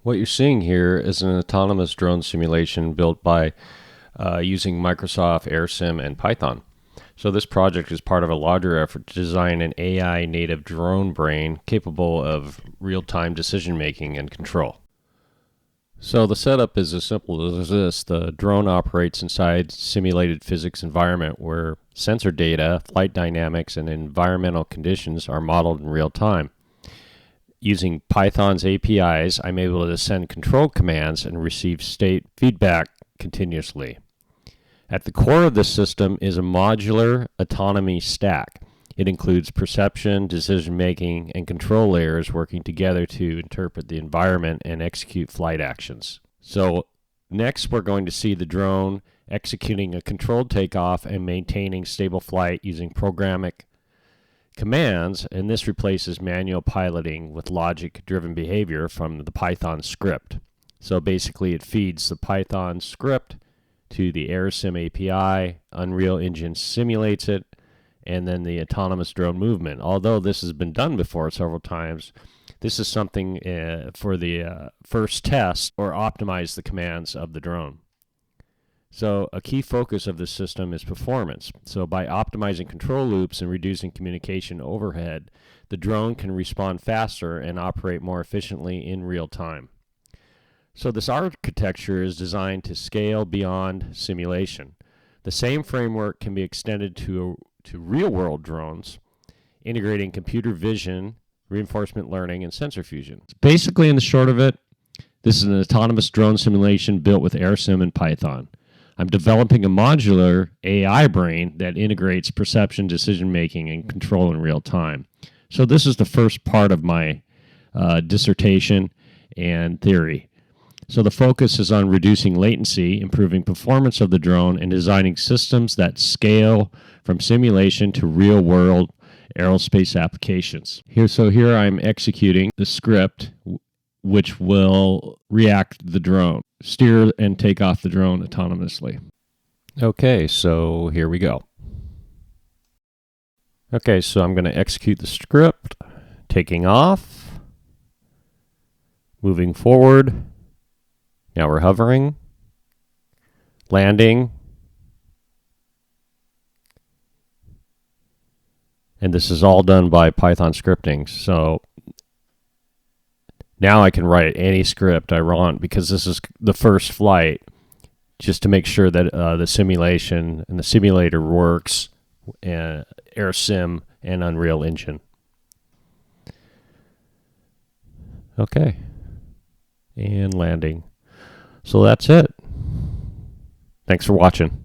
What you're seeing here is an autonomous drone simulation built by using Microsoft AirSim and Python. So this project is part of a larger effort to design an AI native drone brain capable of real-time decision making and control. So the setup is as simple as this. The drone operates inside simulated physics environment where sensor data, flight dynamics, and environmental conditions are modeled in real time. Using Python's APIs, I'm able to send control commands and receive state feedback continuously. At the core of this system is a modular autonomy stack. It includes perception, decision-making, and control layers working together to interpret the environment and execute flight actions. So next we're going to see the drone executing a controlled takeoff and maintaining stable flight using programmatic commands, and this replaces manual piloting with logic-driven behavior from the Python script. So basically it feeds the Python script to the AirSim API, Unreal Engine simulates it, and then the autonomous drone movement. Although this has been done before several times, this is something for the first test or optimize the commands of the drone. So a key focus of this system is performance. So by optimizing control loops and reducing communication overhead, the drone can respond faster and operate more efficiently in real time. So this architecture is designed to scale beyond simulation. The same framework can be extended to real-world drones, integrating computer vision, reinforcement learning, and sensor fusion. Basically, in the short of it, this is an autonomous drone simulation built with AirSim and Python. I'm developing a modular AI brain that integrates perception, decision-making, and control in real time. So this is the first part of my dissertation and theory. So the focus is on reducing latency, improving performance of the drone, and designing systems that scale from simulation to real-world aerospace applications. Here I'm executing the script which will react the drone, steer and take off the drone autonomously. Okay, so here we go. Okay, so I'm going to execute the script, taking off, moving forward. Now we're hovering, landing, and this is all done by Python scripting. So now I can write any script I want because this is the first flight, just to make sure that the simulation and the simulator works, AirSim and Unreal Engine. Okay, and landing. So that's it. Thanks for watching.